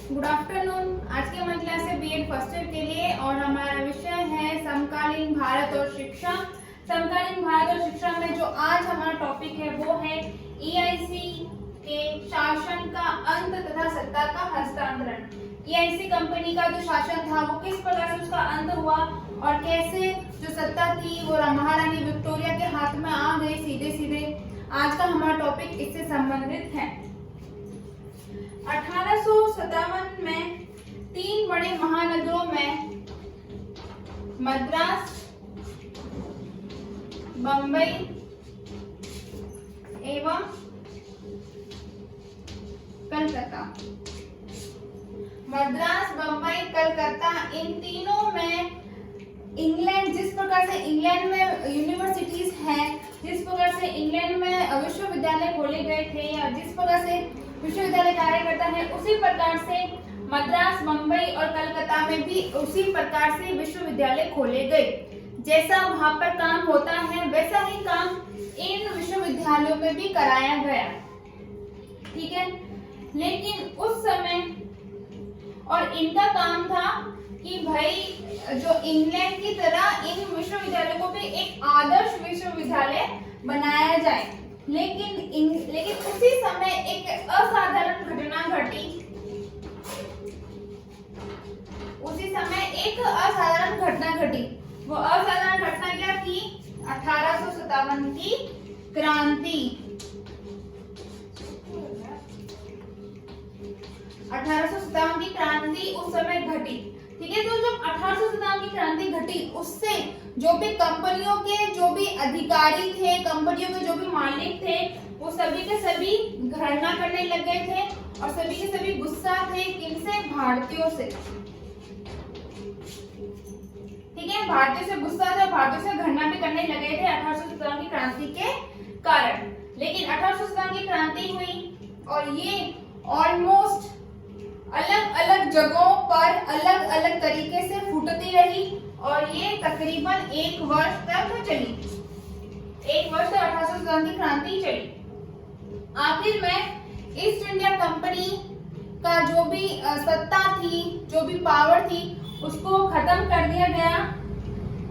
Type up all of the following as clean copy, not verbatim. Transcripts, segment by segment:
Good afternoon. आज के हमारी क्लास है बीएड फर्स्ट ईयर के लिए और हमारा विषय है समकालीन भारत और शिक्षा। समकालीन भारत और शिक्षा में जो आज हमारा टॉपिक है वो है ईआईसी के शासन का अंत तथा सत्ता का हस्तांतरण। ईआईसी कंपनी का जो शासन था वो किस प्रकार से उसका अंत हुआ और कैसे जो सत्ता थी वो महारानी विक्टोरिया के हाथ में आ गई सीधे सीधे। आज का हमारा टॉपिक इससे संबंधित है। 1857 में 3 बड़े महानगरों में मद्रास, बंबई एवं कलकत्ता, मद्रास, बंबई, कलकत्ता, इन तीनों में इंग्लैंड, जिस प्रकार से इंग्लैंड में यूनिवर्सिटीज हैं, जिस प्रकार से इंग्लैंड में विश्वविद्यालय खोले गए थे या जिस प्रकार से विश्वविद्यालय कार्य करता है, उसी प्रकार से मद्रास, मुंबई और कलकत्ता में भी उसी प्रकार से विश्वविद्यालय खोले गए। जैसा वहां पर काम होता है वैसा ही काम इन विश्वविद्यालयों में भी कराया गया। ठीक है, लेकिन उस समय और इनका काम था कि भाई जो इंग्लैंड की तरह इन विश्वविद्यालयों को भी एक आदर्श विश्वविद्यालय बनाया जाए। लेकिन उसी समय एक असाधारण घटना घटी। उसी समय एक असाधारण घटना घटी। वो असाधारण घटना क्या थी? 1857 की क्रांति। 1857 की क्रांति उस समय घटी। ठीक है, तो जब 1857 की क्रांति घटी उससे जो भी कंपनियों के जो भी अधिकारी थे, कंपनियों के जो भी मालिक थे, वो सभी के सभी घृणा करने लग गए थे और सभी के सभी गुस्सा थे। किनसे? भारतीयों से। ठीक है, भारतीयों से गुस्सा था, भारतीयों से घृणा भी करने लगे थे 1857 की क्रांति के कारण। लेकिन 1857 की क्रांति हुई और ये ऑलमोस्ट अलग अलग जगहों पर अलग अलग तरीके से फूटती रही और ये तकरीबन 1 वर्ष तक चली। 1 वर्ष तक 1857 की क्रांति चली। आखिर में ईस्ट इंडिया कंपनी का जो भी सत्ता थी, जो भी पावर थी, उसको खत्म कर दिया गया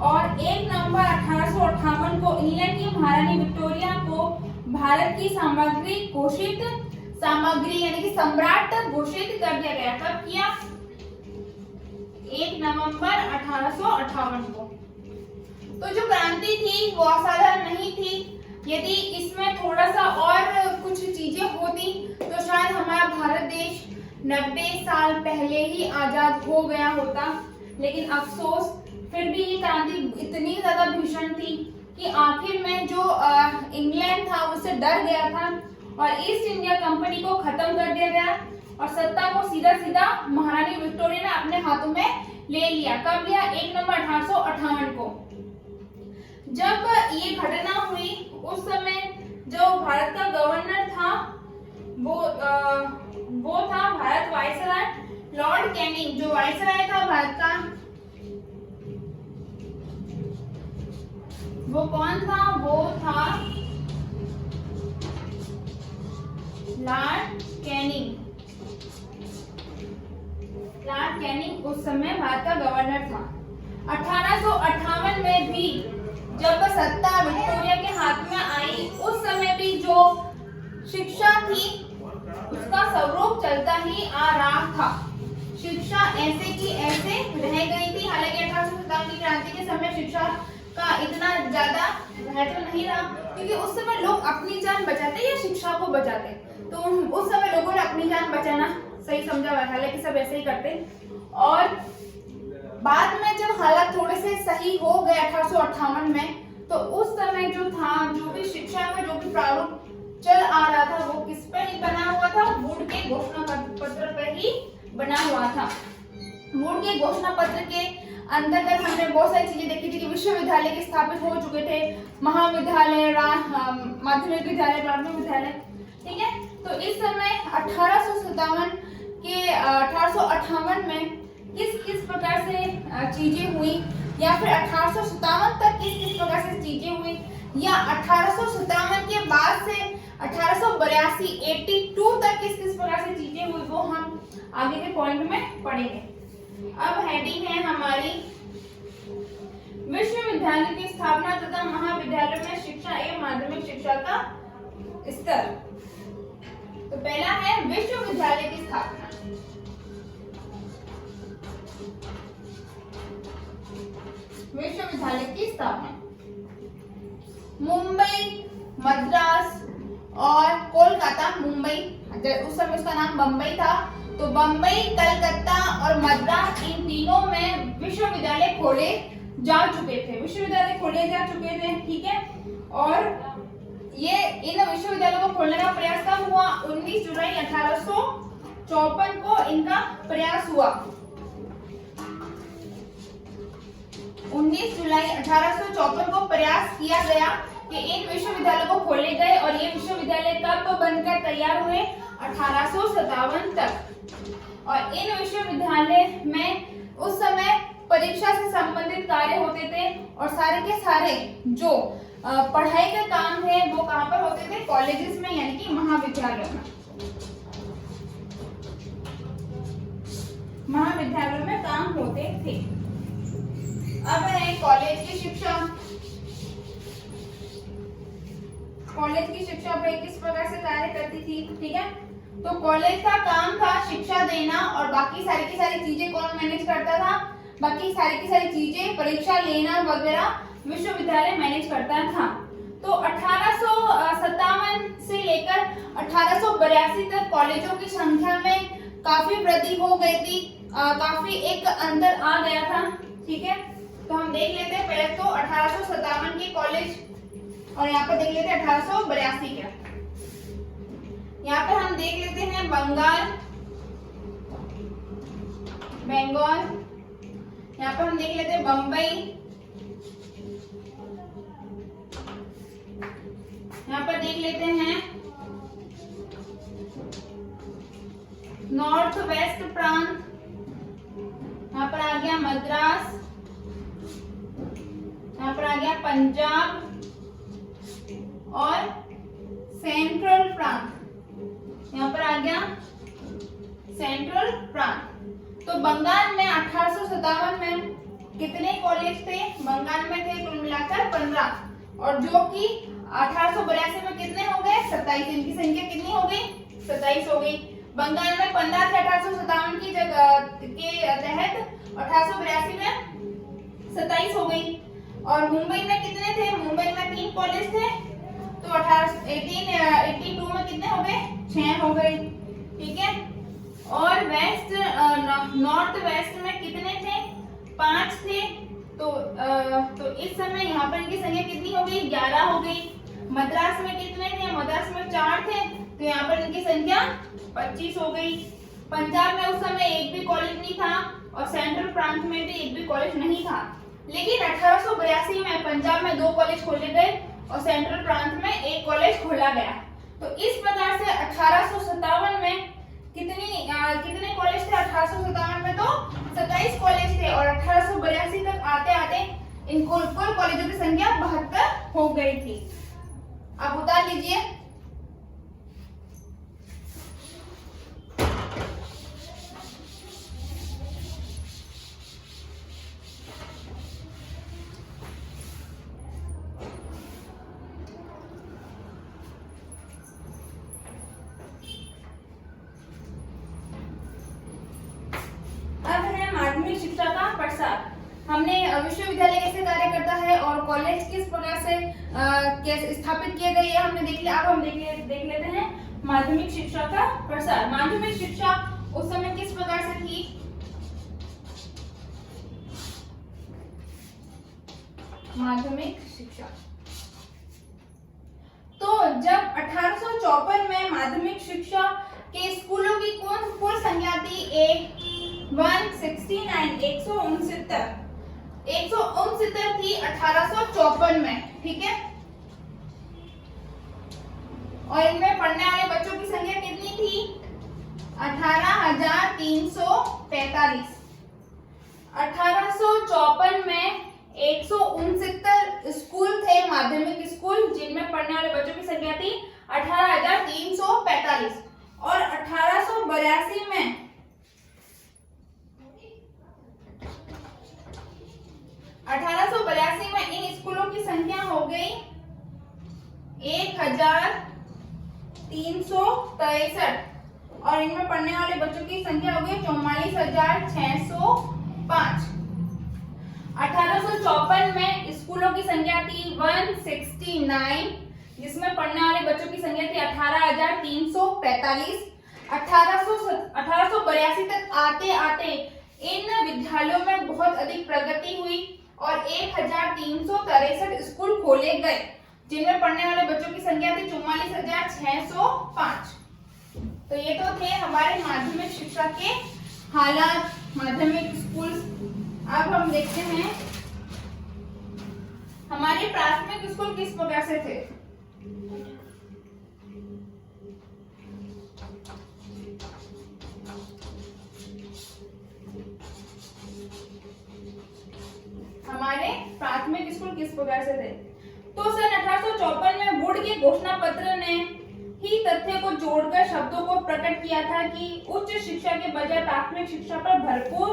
और 1 नवंबर 1858 को इंग्लैंड की महारानी विक्टोरिया को भारत की सामग्री यानी कि सम्राट घोषित कर दिया गया। कब किया? 1 नवंबर 1858 को। तो जो क्रांति थी वो असाधारण नहीं थी। यदि इसमें थोड़ा सा और कुछ चीजें होती तो शायद हमारा भारत देश 90 साल पहले ही आजाद हो गया होता। लेकिन अफसोस, फिर भी ये क्रांति इतनी ज्यादा भीषण थी कि आखिर में जो इंग्लैंड था उससे डर गया था और ईस्ट इंडिया कंपनी को खत्म कर दिया गया और सत्ता को सीधा सीधा महारानी विक्टोरिया ने अपने हाथों में ले लिया। कब लिया? 1 नवंबर 1858 को। जब ये घटना हुई उस समय जो भारत का गवर्नर था वो था भारत वायसराय लॉर्ड कैनिंग। जो वायसराय था भारत का, वो कौन था? वो था लॉर्ड कैनिंग। लॉर्ड कैनिंग उस समय भारत का गवर्नर था। 1858 में भी जब सत्ता विक्टोरिया के हाथ में आई उस समय भी जो शिक्षा थी उसका स्वरूप चलता ही आ रहा था। शिक्षा ऐसे की ऐसे रह गई थी। हालांकि 1857 की क्रांति के समय शिक्षा का इतना ज्यादा महत्व नहीं रहा क्योंकि उस समय लोग अपनी जान बचाते या शिक्षा को बचाते, तो उस समय लोगों ने अपनी जान बचाना सही समझा हुआ। हालांकि सब ऐसे ही करते और बाद में जब हालात थोड़े से सही हो गए 1858 में, तो उस समय जो था, जो भी शिक्षा का जो भी प्रारूप चल आ रहा था वो किस पे ही बना हुआ था? वुड के घोषणा पत्र पर ही बना हुआ था। वुड के घोषणा पत्र के अंतर्गत हमने बहुत सारी चीजें देखी थी कि विश्वविद्यालय के स्थापित हो चुके थे, महाविद्यालय, माध्यमिक विद्यालय, प्राथमिक विद्यालय। ठीक है, तो इस समय 1858 में किस प्रकार से चीजें हुई या फिर 1857 तक किस प्रकार से चीजें हुई या 1857 के बाद से 1882 तक किस प्रकार से चीजें हुई वो हम आगे के पॉइंट में पढ़ेंगे। अब हेडिंग है हमारी विश्वविद्यालय की स्थापना तथा महाविद्यालय में शिक्षा एवं माध्यमिक शिक्षा का स्तर। तो पहला है विश्वविद्यालय की स्थापना। विश्वविद्यालय की स्थापना मुंबई, मद्रास और कोलकाता। मुंबई, उस समय उसका नाम बम्बई था, तो बम्बई, कलकत्ता और मद्रास, इन तीनों में विश्वविद्यालय खोले जा चुके थे। विश्वविद्यालय खोले जा चुके थे, ठीक है। और ये इन विश्वविद्यालयों को खोलने का प्रयास कब हुआ? 19 जुलाई 1854 को इनका प्रयास हुआ। 19 जुलाई 1854 को प्रयास किया गया कि इन विश्वविद्यालयों को खोले गए और ये विश्वविद्यालय कब तो बनकर तैयार हुए? 1857 तक। और इन विश्वविद्यालय में उस समय परीक्षा से संबंधित कार्य होते थे और सारे के सारे जो पढ़ाई के काम थे वो कहाँ पर होते थे? कॉलेजेस में, यानी कि महाविद्यालयों में। महाविद्यालयों में काम होते थे। अब है कॉलेज की शिक्षा। कॉलेज की शिक्षा भाई किस प्रकार से कार्य करती थी, ठीक है। तो कॉलेज का काम था शिक्षा देना और बाकी सारी की सारी चीजें कौन मैनेज करता था? बाकी सारी की सारी चीजें, परीक्षा लेना वगैरह विश्वविद्यालय मैनेज करता था। तो 1857 से लेकर 1882 तक कॉलेजों की संख्या में काफी वृद्धि हो गई थी, काफी एक अंतर आ गया था, ठीक है। तो हम देख लेते हैं पहले तो 1857 के कॉलेज और यहाँ पर देख लेते हैं 1882 के। यहाँ पर हम देख लेते हैं बंगाल, बंगाल। यहाँ पर हम देख लेते हैं बम्बई, यहाँ पर देख लेते हैं नॉर्थ वेस्ट प्रांत, यहाँ पर आ गया मद्रास, यहाँ पर आ गया पंजाब और सेंट्रल प्रांत, यहाँ पर आ गया सेंट्रल प्रांत। तो बंगाल में 1857 में कितने कॉलेज थे? बंगाल में थे कुल मिलाकर 15 और जो कि 1882 में कितने हो गए? 27। इनकी संख्या कितनी हो गई? 27 हो गई। बंगाल में 15 थे 1857 की जगह के तहत, 1882 में 27 हो गई। और मुंबई में कितने थे? मुंबई में 3 कॉलेज थे, तो 1882 में कितने हो गए? 6 हो गए, ठीक है। और वेस्ट नॉर्थ वेस्ट में कितने थे? 5 थे। तो इस समय यहाँ पर इनकी संख्या कितनी हो गई? 11 हो गई। मद्रास में कितने थे? मद्रास में 4 थे, तो यहाँ पर इनकी संख्या 25 हो गई। पंजाब में उस समय एक भी कॉलेज नहीं था और सेंट्रल प्रांत में भी एक भी कॉलेज नहीं था। लेकिन 1882 में पंजाब में 2 कॉलेज खोले गए और सेंट्रल प्रांत में 1 कॉलेज खोला गया। तो इस प्रकार से 1857 में कितने कॉलेज थे? 1857 में तो 27 कॉलेज थे और 1882 तक आते आते इन कुल कॉलेजों की संख्या 72 हो गई थी। आप उतार लीजिए। माध्यमिक शिक्षा का प्रसार। हमने विश्वविद्यालय कैसे कार्य करता है और कॉलेज किस प्रकार से कैसे स्थापित किए गए हमने देख लिया। अब हम देख लेते हैं माध्यमिक शिक्षा का प्रसार। माध्यमिक शिक्षा उस समय किस प्रकार से थी? माध्यमिक शिक्षा तो जब 1854 में माध्यमिक शिक्षा के स्कूलों की कुल संख्या थी 169 थी 1854 में, ठीक है। और इनमें पढ़ने वाले बच्चों की संख्या कितनी थी? 18,345। 1854 में 169 स्कूल थे, माध्यमिक स्कूल, जिनमें पढ़ने वाले बच्चों की संख्या थी 18,345। और 1882 में 11,363 और इनमें पढ़ने वाले बच्चों की संख्या हो गई 44,605। 1854 में स्कूलों की संख्या थी 169, जिसमें पढ़ने वाले बच्चों की संख्या थी 18,345। 1882 तक आते आते इन विद्यालयों में बहुत अधिक प्रगति हुई और 1,363 स्कूल खोले गए, जिनमें पढ़ने वाले बच्चों की संख्या थी 44,605। तो ये तो थे हमारे माध्यमिक शिक्षा के हालात, माध्यमिक स्कूल। अब हम देखते हैं हमारे प्राथमिक स्कूल किस प्रकार से थे। हमारे प्राथमिक स्कूल किस प्रकार से थे। तो सन 1854 में वुड के घोषणा पत्र ने ही तथ्य को जोड़कर शब्दों को प्रकट किया था कि उच्च शिक्षा के बजाय प्राथमिक शिक्षा पर भरपूर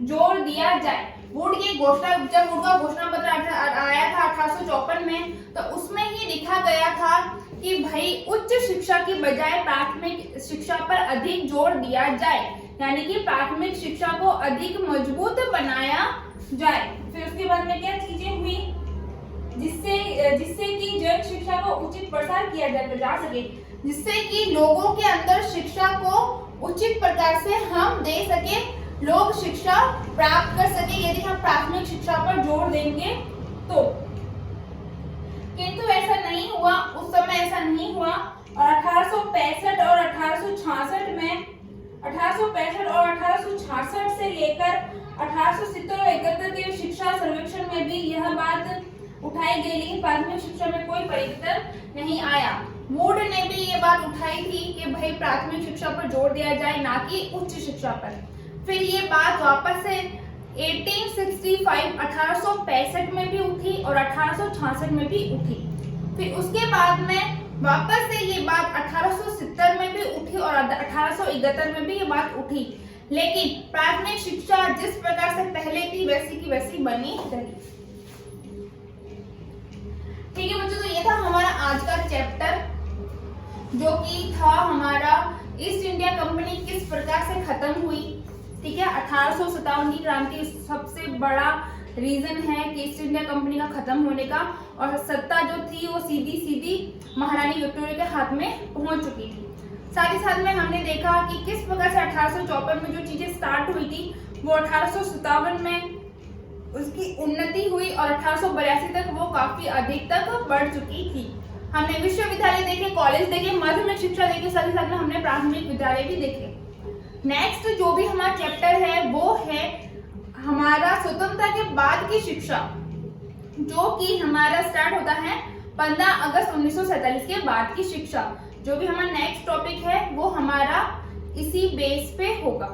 जोर दिया जाए। वुड की घोषणा, जब वुड का घोषणा पत्र आया था 1854 में, तो उसमें ही लिखा गया था कि भाई उच्च शिक्षा की बजाय प्राथमिक शिक्षा पर अधिक जोर दिया जाए, यानी कि प्राथमिक शिक्षा को अधिक मजबूत बनाया जाए। फिर उसके बाद में क्या चीजें हुई जिससे कि जन शिक्षा को उचित प्रसार किया जा सके, जिससे कि लोगों के अंदर शिक्षा को उचित प्रकार से हम दे सके, लोग शिक्षा प्राप्त कर सके यदि हम प्राथमिक शिक्षा पर जोर देंगे तो। किंतु ऐसा नहीं हुआ, उस समय ऐसा नहीं हुआ और 1865 और 1866 में 1865 और 1866 से लेकर 1870 और 71 के शिक्षा सर्वेक्षण में भी यह बात उठाई गई, लेकिन प्राथमिक शिक्षा में कोई परिवर्तन नहीं आया। वुड ने भी ये बात उठाई थी कि भाई प्राथमिक शिक्षा पर जोर दिया जाए, ना कि उच्च शिक्षा पर। फिर ये बात वापस से 1865 में भी उठी और 1866 में भी उठी। फिर उसके बाद में वापस से ये बात 1870 में भी उठी और 1871 में भी ये बात उठी, लेकिन प्राथमिक शिक्षा जिस प्रकार से पहले थी वैसी की वैसी बनी रही। ठीक है बच्चों, तो ये था हमारा आज का चैप्टर, जो कि था हमारा ईस्ट इंडिया कंपनी किस प्रकार से खत्म हुई। ठीक है, 1857 की क्रांति सबसे बड़ा रीजन है कि ईस्ट इंडिया कंपनी का खत्म होने का, और सत्ता जो थी वो सीधी महारानी विक्टोरिया के हाथ में पहुंच चुकी थी। साथ ही साथ में हमने देखा कि किस प्रकार से 1854 में जो चीजें स्टार्ट हुई थी वो 1857 में उसकी उन्नति हुई और 1882 तक वो काफी अधिक तक बढ़ चुकी थी। हमने विश्वविद्यालय देखे, कॉलेज देखे, माध्यमिक शिक्षा देखे, साथ ही साथ में हमने प्राथमिक विद्यालय भी देखे। नेक्स्ट जो भी हमारा चैप्टर है वो है हमारा स्वतंत्रता के बाद की शिक्षा, जो कि हमारा स्टार्ट होता है 15 अगस्त 1947 के बाद की शिक्षा। जो भी हमारा नेक्स्ट टॉपिक है वो हमारा इसी बेस पे होगा।